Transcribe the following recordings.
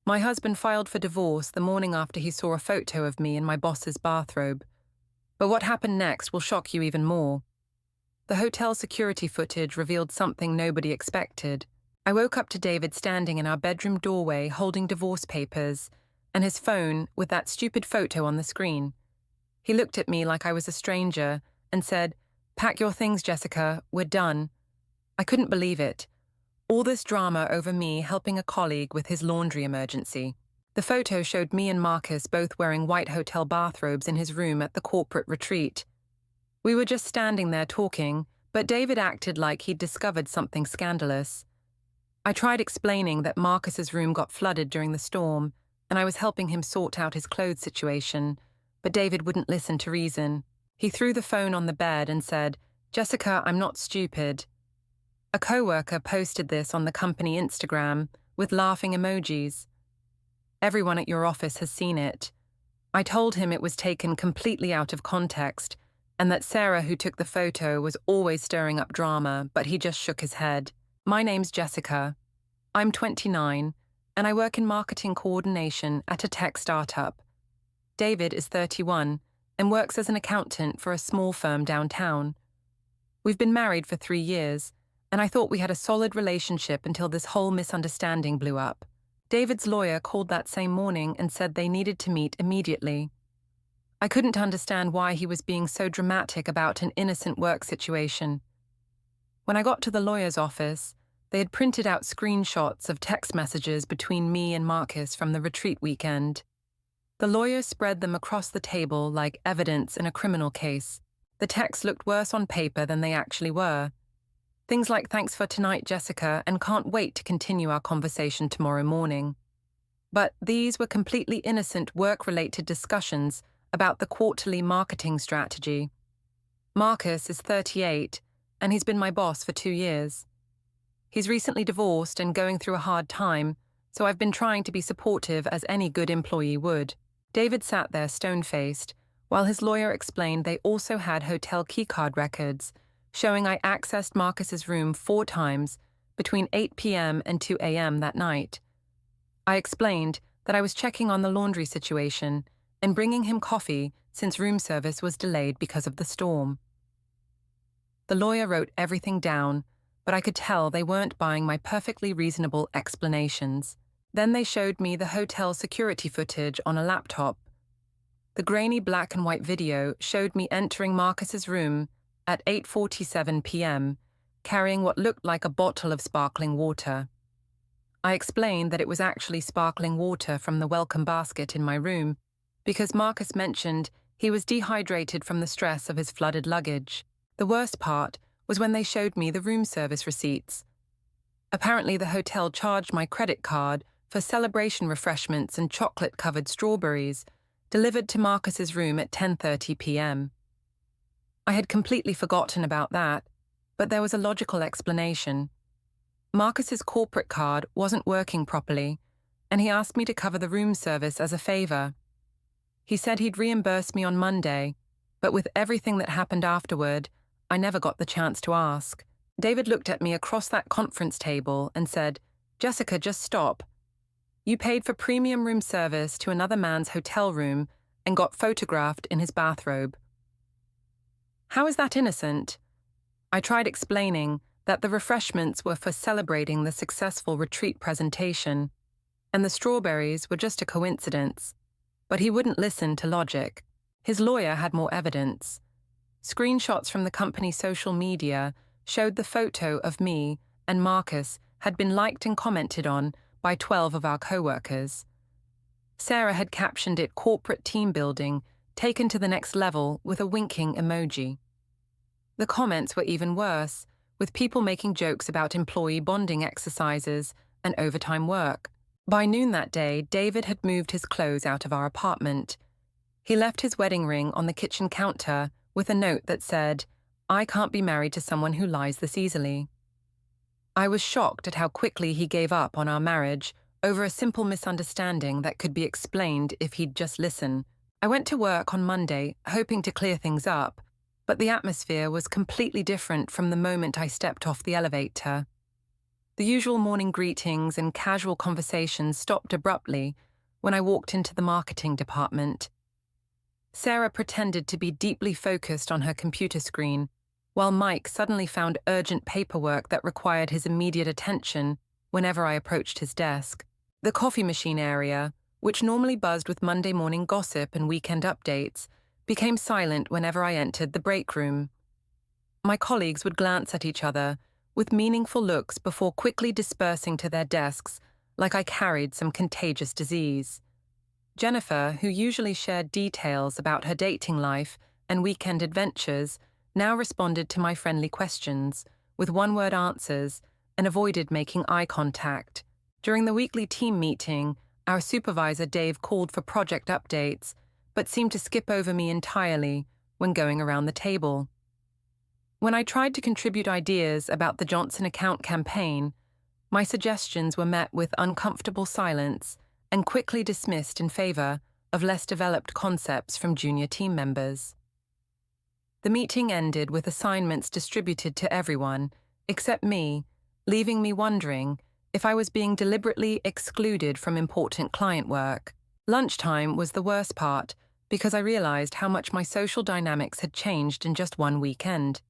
My husband filed for divorce the morning after he saw a photo of me in my boss's bathrobe. But what happened next will shock you even more. The hotel security footage revealed something nobody expected. I woke up to David standing in our bedroom doorway holding divorce papers and his phone with that stupid photo on the screen. He looked at me like I was a stranger and said, "Pack your things, Jessica, we're done." I couldn't believe it. All this drama over me helping a colleague with his laundry emergency. The photo showed me and Marcus both wearing white hotel bathrobes in his room at the corporate retreat. We were just standing there talking, but David acted like he'd discovered something scandalous. I tried explaining that Marcus's room got flooded during the storm, and I was helping him sort out his clothes situation, but David wouldn't listen to reason. He threw the phone on the bed and said, "Jessica, I'm not stupid." A coworker posted this on the company Instagram with laughing emojis. "Everyone at your office has seen it." I told him it was taken completely out of context and that Sarah, who took the photo, was always stirring up drama, but he just shook his head. "My name's Jessica. I'm 29, and I work in marketing coordination at a tech startup. David is 31 and works as an accountant for a small firm downtown. We've been married for 3 years, and I thought we had a solid relationship until this whole misunderstanding blew up." David's lawyer called that same morning and said they needed to meet immediately. I couldn't understand why he was being so dramatic about an innocent work situation. When I got to the lawyer's office, they had printed out screenshots of text messages between me and Marcus from the retreat weekend. The lawyer spread them across the table like evidence in a criminal case. The texts looked worse on paper than they actually were. Things like "Thanks for tonight, Jessica, and can't wait to continue our conversation tomorrow morning." But these were completely innocent work-related discussions about the quarterly marketing strategy. Marcus is 38, and he's been my boss for 2 years. He's recently divorced and going through a hard time, so I've been trying to be supportive as any good employee would. David sat there stone-faced, while his lawyer explained they also had hotel keycard records, showing I accessed Marcus's room 4 times between 8 p.m. and 2 a.m. that night. I explained that I was checking on the laundry situation and bringing him coffee since room service was delayed because of the storm. The lawyer wrote everything down, but I could tell they weren't buying my perfectly reasonable explanations. Then they showed me the hotel security footage on a laptop. The grainy black and white video showed me entering Marcus's room at 8:47 p.m., carrying what looked like a bottle of sparkling water. I explained that it was actually sparkling water from the welcome basket in my room, because Marcus mentioned he was dehydrated from the stress of his flooded luggage. The worst part was when they showed me the room service receipts. Apparently the hotel charged my credit card for celebration refreshments and chocolate-covered strawberries delivered to Marcus's room at 10:30 p.m. I had completely forgotten about that, but there was a logical explanation. Marcus's corporate card wasn't working properly, and he asked me to cover the room service as a favor. He said he'd reimburse me on Monday, but with everything that happened afterward, I never got the chance to ask. David looked at me across that conference table and said, "Jessica, just stop. You paid for premium room service to another man's hotel room and got photographed in his bathrobe. How is that innocent?" I tried explaining that the refreshments were for celebrating the successful retreat presentation, and the strawberries were just a coincidence. But he wouldn't listen to logic. His lawyer had more evidence. Screenshots from the company's social media showed the photo of me and Marcus had been liked and commented on by 12 of our co-workers. Sarah had captioned it "corporate team building, taken to the next level" with a winking emoji. The comments were even worse, with people making jokes about employee bonding exercises and overtime work. By noon that day, David had moved his clothes out of our apartment. He left his wedding ring on the kitchen counter with a note that said, "I can't be married to someone who lies this easily." I was shocked at how quickly he gave up on our marriage over a simple misunderstanding that could be explained if he'd just listen. I went to work on Monday, hoping to clear things up, but the atmosphere was completely different from the moment I stepped off the elevator. The usual morning greetings and casual conversations stopped abruptly when I walked into the marketing department. Sarah pretended to be deeply focused on her computer screen, while Mike suddenly found urgent paperwork that required his immediate attention whenever I approached his desk. The coffee machine area, which normally buzzed with Monday morning gossip and weekend updates, became silent whenever I entered the break room. My colleagues would glance at each other with meaningful looks before quickly dispersing to their desks like I carried some contagious disease. Jennifer, who usually shared details about her dating life and weekend adventures, now responded to my friendly questions with one-word answers and avoided making eye contact. During the weekly team meeting, our supervisor Dave called for project updates, but seemed to skip over me entirely when going around the table. When I tried to contribute ideas about the Johnson account campaign, my suggestions were met with uncomfortable silence and quickly dismissed in favor of less developed concepts from junior team members. The meeting ended with assignments distributed to everyone, except me, leaving me wondering if I was being deliberately excluded from important client work. Lunchtime was the worst part because I realized how much my social dynamics had changed in just one weekend.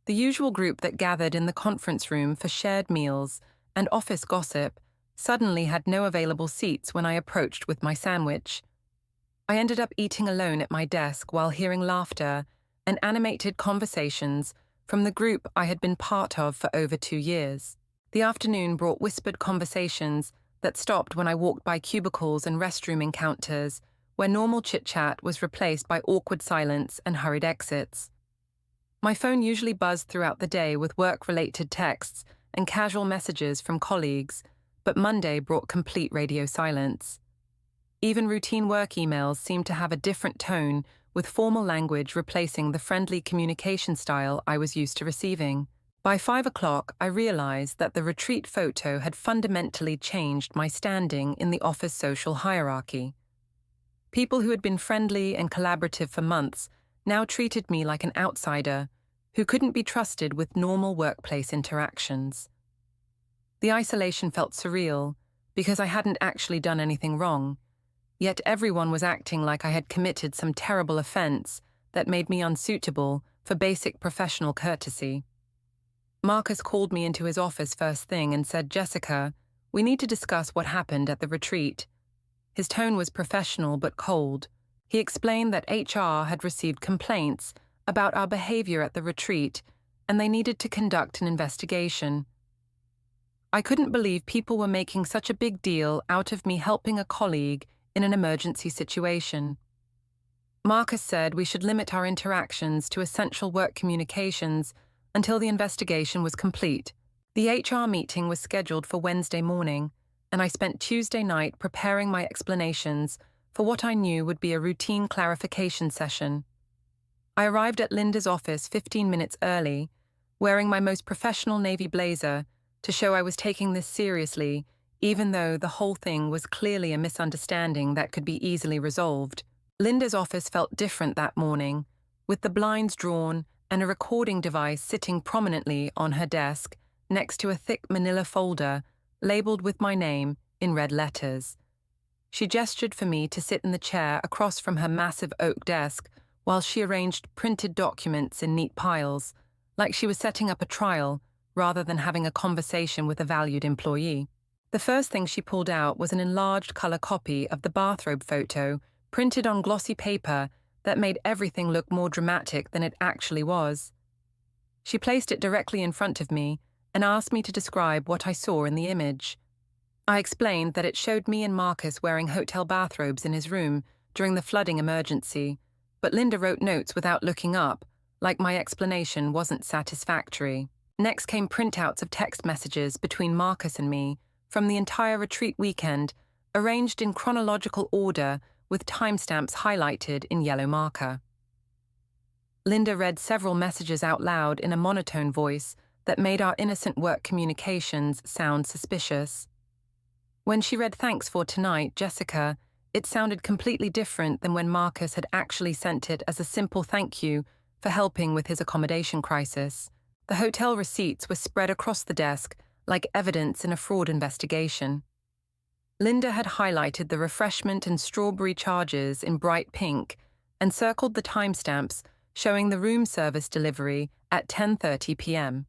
The usual group that gathered in the conference room for shared meals and office gossip suddenly had no available seats when I approached with my sandwich. I ended up eating alone at my desk while hearing laughter and animated conversations from the group I had been part of for over 2 years. The afternoon brought whispered conversations that stopped when I walked by cubicles and restroom encounters, where normal chit-chat was replaced by awkward silence and hurried exits. My phone usually buzzed throughout the day with work-related texts and casual messages from colleagues, but Monday brought complete radio silence. Even routine work emails seemed to have a different tone, with formal language replacing the friendly communication style I was used to receiving. By 5 o'clock, I realized that the retreat photo had fundamentally changed my standing in the office social hierarchy. People who had been friendly and collaborative for months now treated me like an outsider who couldn't be trusted with normal workplace interactions. The isolation felt surreal because I hadn't actually done anything wrong, yet everyone was acting like I had committed some terrible offense that made me unsuitable for basic professional courtesy. Marcus called me into his office first thing and said, "Jessica, we need to discuss what happened at the retreat." His tone was professional but cold. He explained that HR had received complaints about our behavior at the retreat and they needed to conduct an investigation. I couldn't believe people were making such a big deal out of me helping a colleague in an emergency situation. Marcus said we should limit our interactions to essential work communications until the investigation was complete. The HR meeting was scheduled for Wednesday morning, and I spent Tuesday night preparing my explanations for what I knew would be a routine clarification session. I arrived at Linda's office 15 minutes early, wearing my most professional navy blazer to show I was taking this seriously, even though the whole thing was clearly a misunderstanding that could be easily resolved. Linda's office felt different that morning, with the blinds drawn and a recording device sitting prominently on her desk next to a thick manila folder labeled with my name in red letters. She gestured for me to sit in the chair across from her massive oak desk while she arranged printed documents in neat piles, like she was setting up a trial rather than having a conversation with a valued employee. The first thing she pulled out was an enlarged color copy of the bathrobe photo printed on glossy paper that made everything look more dramatic than it actually was. She placed it directly in front of me and asked me to describe what I saw in the image. I explained that it showed me and Marcus wearing hotel bathrobes in his room during the flooding emergency, but Linda wrote notes without looking up, like my explanation wasn't satisfactory. Next came printouts of text messages between Marcus and me from the entire retreat weekend, arranged in chronological order with timestamps highlighted in yellow marker. Linda read several messages out loud in a monotone voice that made our innocent work communications sound suspicious. When she read "Thanks for tonight, Jessica," it sounded completely different than when Marcus had actually sent it as a simple thank you for helping with his accommodation crisis. The hotel receipts were spread across the desk like evidence in a fraud investigation. Linda had highlighted the refreshment and strawberry charges in bright pink and circled the timestamps showing the room service delivery at 10:30 p.m.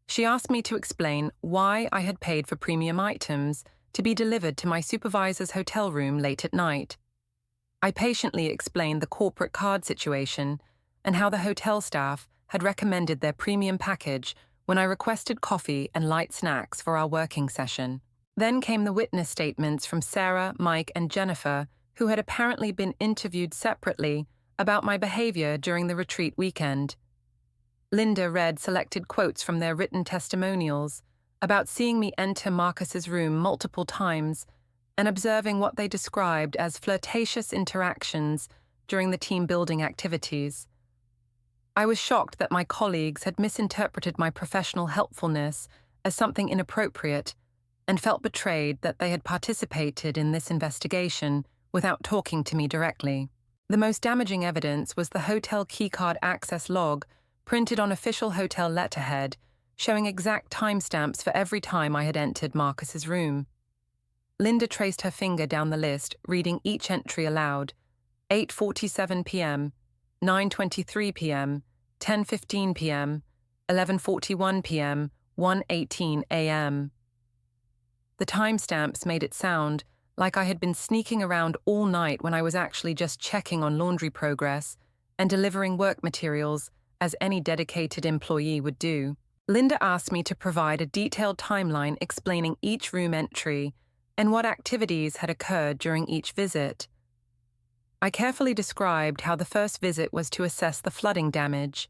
She asked me to explain why I had paid for premium items to be delivered to my supervisor's hotel room late at night. I patiently explained the corporate card situation and how the hotel staff had recommended their premium package when I requested coffee and light snacks for our working session. Then came the witness statements from Sarah, Mike, and Jennifer, who had apparently been interviewed separately about my behavior during the retreat weekend. Linda read selected quotes from their written testimonials about seeing me enter Marcus's room multiple times and observing what they described as flirtatious interactions during the team-building activities. I was shocked that my colleagues had misinterpreted my professional helpfulness as something inappropriate and felt betrayed that they had participated in this investigation without talking to me directly. The most damaging evidence was the hotel keycard access log printed on official hotel letterhead, showing exact timestamps for every time I had entered Marcus's room. Linda traced her finger down the list, reading each entry aloud: 8:47 p.m., 9:23 p.m., 10:15 p.m., 11:41 p.m., 1:18 a.m. The timestamps made it sound like I had been sneaking around all night when I was actually just checking on laundry progress and delivering work materials as any dedicated employee would do. Linda asked me to provide a detailed timeline explaining each room entry and what activities had occurred during each visit. I carefully described how the first visit was to assess the flooding damage.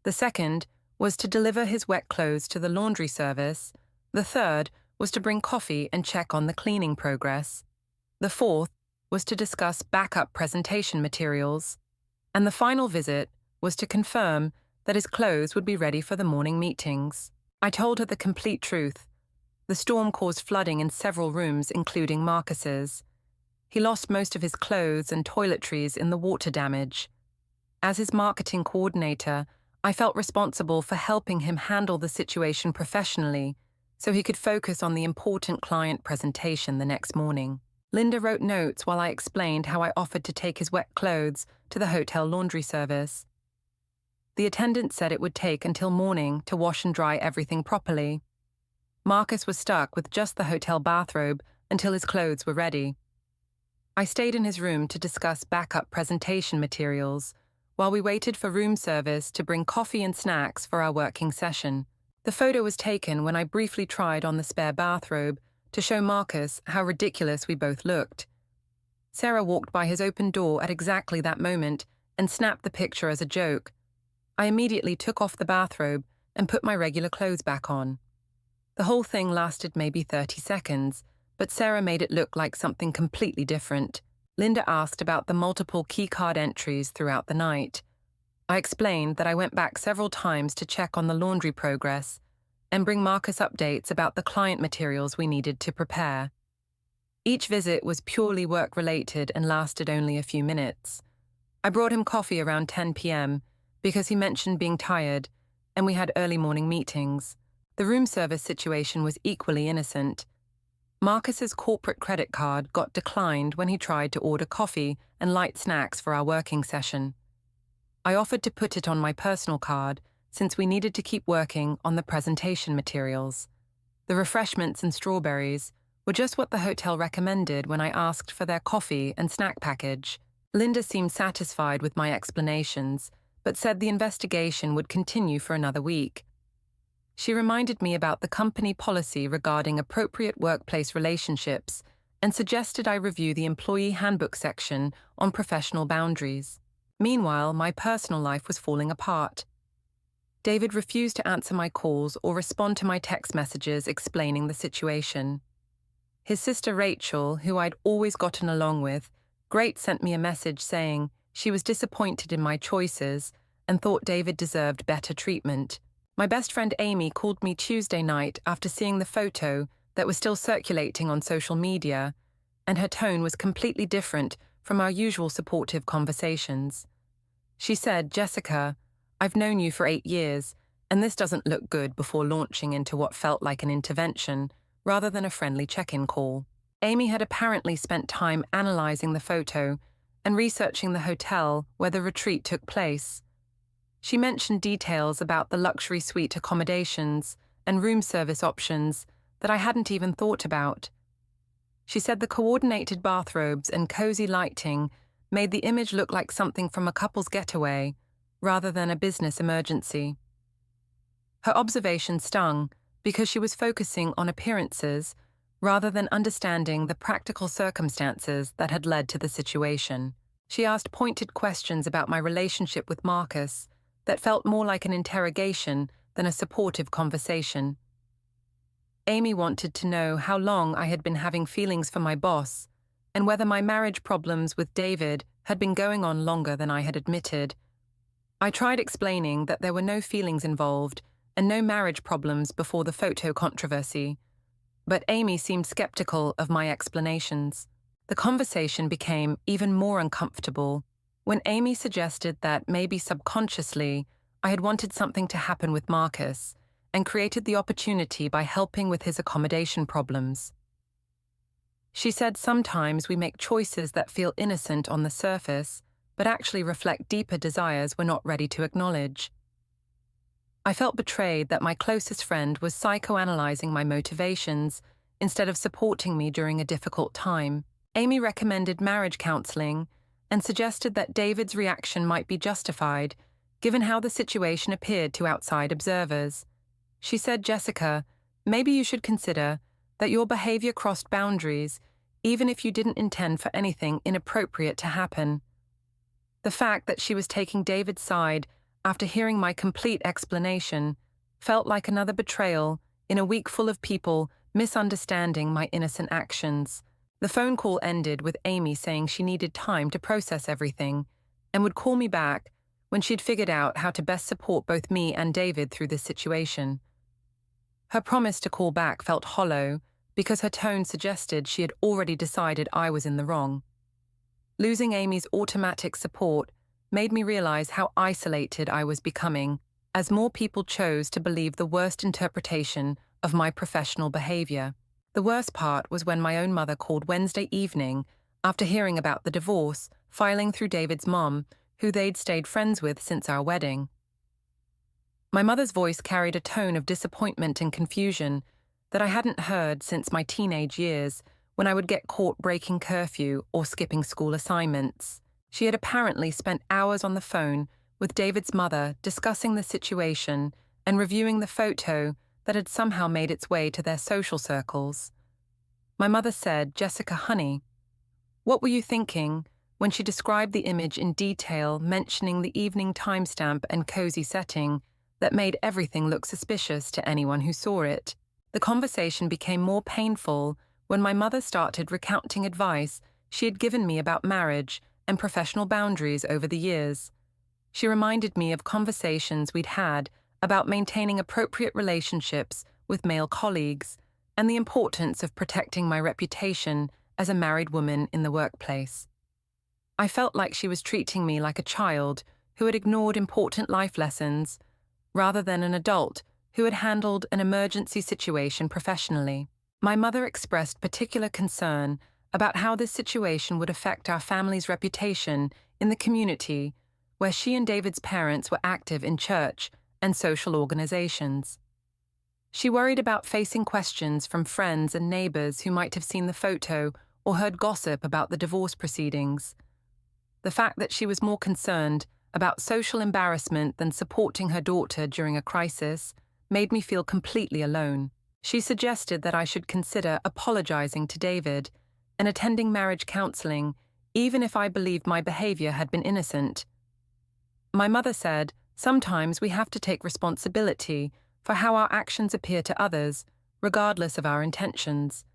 The second was to deliver his wet clothes to the laundry service. The third was to bring coffee and check on the cleaning progress. The fourth was to discuss backup presentation materials. And the final visit was to confirm that his clothes would be ready for the morning meetings. I told her the complete truth. The storm caused flooding in several rooms, including Marcus's. He lost most of his clothes and toiletries in the water damage. As his marketing coordinator, I felt responsible for helping him handle the situation professionally so he could focus on the important client presentation the next morning. Linda wrote notes while I explained how I offered to take his wet clothes to the hotel laundry service. The attendant said it would take until morning to wash and dry everything properly. Marcus was stuck with just the hotel bathrobe until his clothes were ready. I stayed in his room to discuss backup presentation materials while we waited for room service to bring coffee and snacks for our working session. The photo was taken when I briefly tried on the spare bathrobe to show Marcus how ridiculous we both looked. Sarah walked by his open door at exactly that moment and snapped the picture as a joke. I immediately took off the bathrobe and put my regular clothes back on. The whole thing lasted maybe 30 seconds, but Sarah made it look like something completely different. Linda asked about the multiple keycard entries throughout the night. I explained that I went back several times to check on the laundry progress and bring Marcus updates about the client materials we needed to prepare. Each visit was purely work-related and lasted only a few minutes. I brought him coffee around 10 p.m. because he mentioned being tired, and we had early morning meetings. The room service situation was equally innocent. Marcus's corporate credit card got declined when he tried to order coffee and light snacks for our working session. I offered to put it on my personal card since we needed to keep working on the presentation materials. The refreshments and strawberries were just what the hotel recommended when I asked for their coffee and snack package. Linda seemed satisfied with my explanations, but said the investigation would continue for another week. She reminded me about the company policy regarding appropriate workplace relationships and suggested I review the employee handbook section on professional boundaries. Meanwhile, my personal life was falling apart. David refused to answer my calls or respond to my text messages explaining the situation. His sister Rachel, who I'd always gotten along with, sent me a message saying she was disappointed in my choices and thought David deserved better treatment. My best friend Amy called me Tuesday night after seeing the photo that was still circulating on social media, and her tone was completely different from our usual supportive conversations. She said, "Jessica, I've known you for 8 years, And this doesn't look good before launching into what felt like an intervention rather than a friendly check-in call. Amy had apparently spent time analyzing the photo and researching the hotel where the retreat took place. She mentioned details about the luxury suite accommodations and room service options that I hadn't even thought about. She said the coordinated bathrobes and cozy lighting made the image look like something from a couple's getaway rather than a business emergency. Her observation stung because she was focusing on appearances rather than understanding the practical circumstances that had led to the situation. She asked pointed questions about my relationship with Marcus that felt more like an interrogation than a supportive conversation. Amy wanted to know how long I had been having feelings for my boss and whether my marriage problems with David had been going on longer than I had admitted. I tried explaining that there were no feelings involved and no marriage problems before the photo controversy, but Amy seemed skeptical of my explanations. The conversation became even more uncomfortable when Amy suggested that maybe subconsciously I had wanted something to happen with Marcus and created the opportunity by helping with his accommodation problems. She said sometimes we make choices that feel innocent on the surface, but actually reflect deeper desires we're not ready to acknowledge. I felt betrayed that my closest friend was psychoanalyzing my motivations instead of supporting me during a difficult time. Amy recommended marriage counseling and suggested that David's reaction might be justified, given how the situation appeared to outside observers. She said, "Jessica, maybe you should consider that your behavior crossed boundaries, even if you didn't intend for anything inappropriate to happen." The fact that she was taking David's side after hearing my complete explanation felt like another betrayal in a week full of people misunderstanding my innocent actions. The phone call ended with Amy saying she needed time to process everything and would call me back when she'd figured out how to best support both me and David through this situation. Her promise to call back felt hollow because her tone suggested she had already decided I was in the wrong. Losing Amy's automatic support made me realize how isolated I was becoming as more people chose to believe the worst interpretation of my professional behavior. The worst part was when my own mother called Wednesday evening after hearing about the divorce filing through David's mom, who they'd stayed friends with since our wedding. My mother's voice carried a tone of disappointment and confusion that I hadn't heard since my teenage years when I would get caught breaking curfew or skipping school assignments. She had apparently spent hours on the phone with David's mother discussing the situation and reviewing the photo that had somehow made its way to their social circles. My mother said, "Jessica, honey, what were you thinking?" when she described the image in detail, mentioning the evening timestamp and cozy setting that made everything look suspicious to anyone who saw it. The conversation became more painful when my mother started recounting advice she had given me about marriage and professional boundaries over the years. She reminded me of conversations we'd had about maintaining appropriate relationships with male colleagues and the importance of protecting my reputation as a married woman in the workplace. I felt like she was treating me like a child who had ignored important life lessons, rather than an adult who had handled an emergency situation professionally. My mother expressed particular concern about how this situation would affect our family's reputation in the community where she and David's parents were active in church and social organizations. She worried about facing questions from friends and neighbors who might have seen the photo or heard gossip about the divorce proceedings. The fact that she was more concerned about social embarrassment than supporting her daughter during a crisis made me feel completely alone. She suggested that I should consider apologizing to David and attending marriage counseling, even if I believed my behavior had been innocent. My mother said, "Sometimes we have to take responsibility for how our actions appear to others, regardless of our intentions."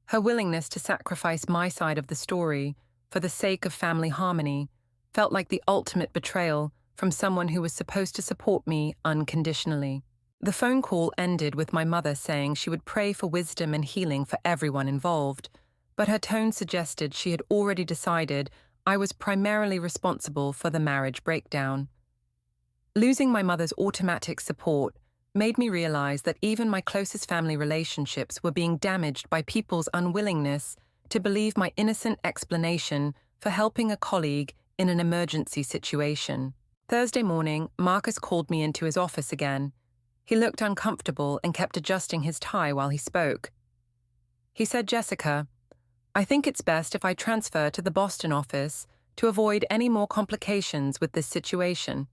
Her willingness to sacrifice my side of the story for the sake of family harmony felt like the ultimate betrayal from someone who was supposed to support me unconditionally. The phone call ended with my mother saying she would pray for wisdom and healing for everyone involved, but her tone suggested she had already decided I was primarily responsible for the marriage breakdown. Losing my mother's automatic support made me realize that even my closest family relationships were being damaged by people's unwillingness to believe my innocent explanation for helping a colleague in an emergency situation. Thursday morning, Marcus called me into his office again. He looked uncomfortable and kept adjusting his tie while he spoke. He said, "Jessica, I think it's best if I transfer to the Boston office to avoid any more complications with this situation."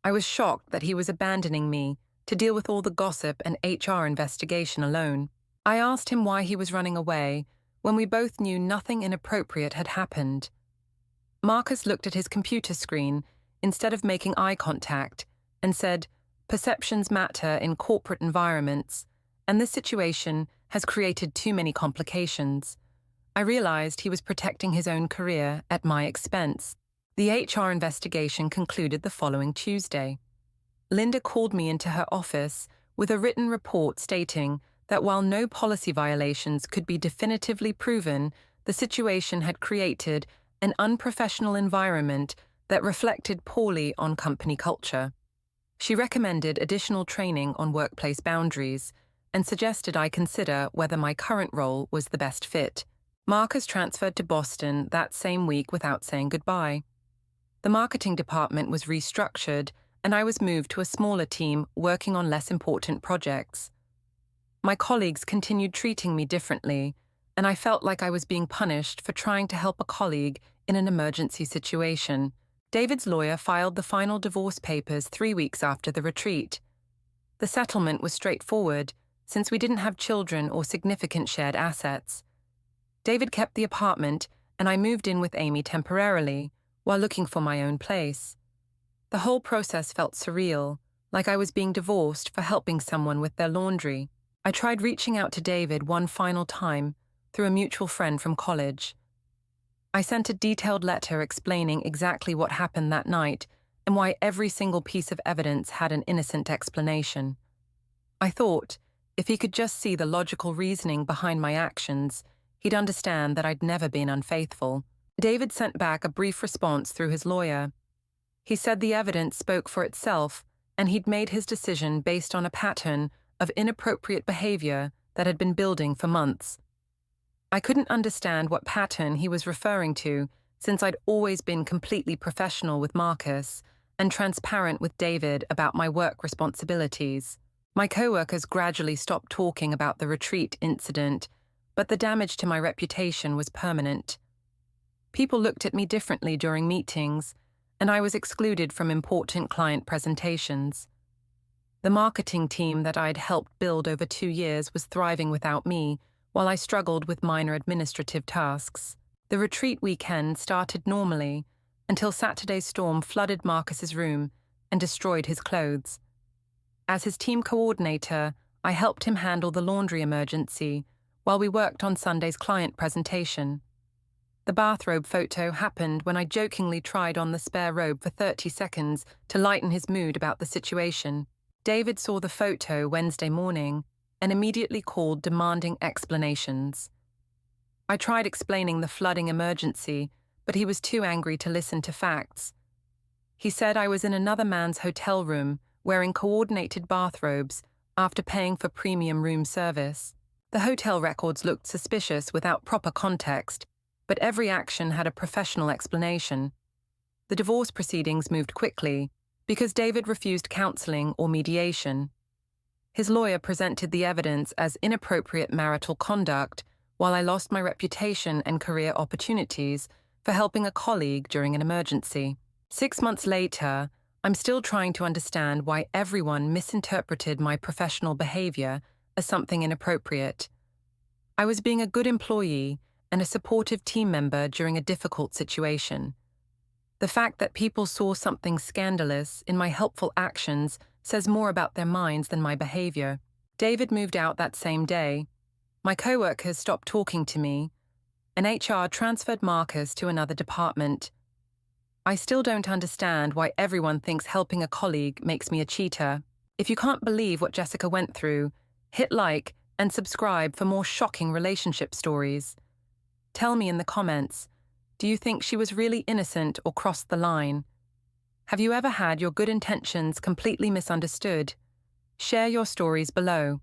I was shocked that he was abandoning me to deal with all the gossip and HR investigation alone. I asked him why he was running away when we both knew nothing inappropriate had happened. Marcus looked at his computer screen instead of making eye contact and said, "Perceptions matter in corporate environments, and this situation has created too many complications." I realized he was protecting his own career at my expense. The HR investigation concluded the following Tuesday. Linda called me into her office with a written report stating that while no policy violations could be definitively proven, the situation had created an unprofessional environment that reflected poorly on company culture. She recommended additional training on workplace boundaries and suggested I consider whether my current role was the best fit. Marcus transferred to Boston that same week without saying goodbye. The marketing department was restructured, and I was moved to a smaller team working on less important projects. My colleagues continued treating me differently, and I felt like I was being punished for trying to help a colleague in an emergency situation. David's lawyer filed the final divorce papers 3 weeks after the retreat. The settlement was straightforward, since we didn't have children or significant shared assets. David kept the apartment, and I moved in with Amy temporarily, while looking for my own place. The whole process felt surreal, like I was being divorced for helping someone with their laundry. I tried reaching out to David one final time through a mutual friend from college. I sent a detailed letter explaining exactly what happened that night and why every single piece of evidence had an innocent explanation. I thought, if he could just see the logical reasoning behind my actions, he'd understand that I'd never been unfaithful. David sent back a brief response through his lawyer. He said the evidence spoke for itself, and he'd made his decision based on a pattern of inappropriate behavior that had been building for months. I couldn't understand what pattern he was referring to, since I'd always been completely professional with Marcus and transparent with David about my work responsibilities. My coworkers gradually stopped talking about the retreat incident, but the damage to my reputation was permanent. People looked at me differently during meetings, and I was excluded from important client presentations. The marketing team that I'd helped build over 2 years was thriving without me, while I struggled with minor administrative tasks. The retreat weekend started normally until Saturday's storm flooded Marcus's room and destroyed his clothes. As his team coordinator, I helped him handle the laundry emergency while we worked on Sunday's client presentation. The bathrobe photo happened when I jokingly tried on the spare robe for 30 seconds to lighten his mood about the situation. David saw the photo Wednesday morning and immediately called demanding explanations. I tried explaining the flooding emergency, but he was too angry to listen to facts. He said I was in another man's hotel room wearing coordinated bathrobes after paying for premium room service. The hotel records looked suspicious without proper context, but every action had a professional explanation. The divorce proceedings moved quickly because David refused counseling or mediation. His lawyer presented the evidence as inappropriate marital conduct, while I lost my reputation and career opportunities for helping a colleague during an emergency. 6 months later, I'm still trying to understand why everyone misinterpreted my professional behavior as something inappropriate. I was being a good employee and a supportive team member during a difficult situation. The fact that people saw something scandalous in my helpful actions says more about their minds than my behavior. David moved out that same day. My coworkers stopped talking to me, and HR transferred Marcus to another department. I still don't understand why everyone thinks helping a colleague makes me a cheater. If you can't believe what Jessica went through, hit like and subscribe for more shocking relationship stories. Tell me in the comments, do you think she was really innocent or crossed the line? Have you ever had your good intentions completely misunderstood? Share your stories below.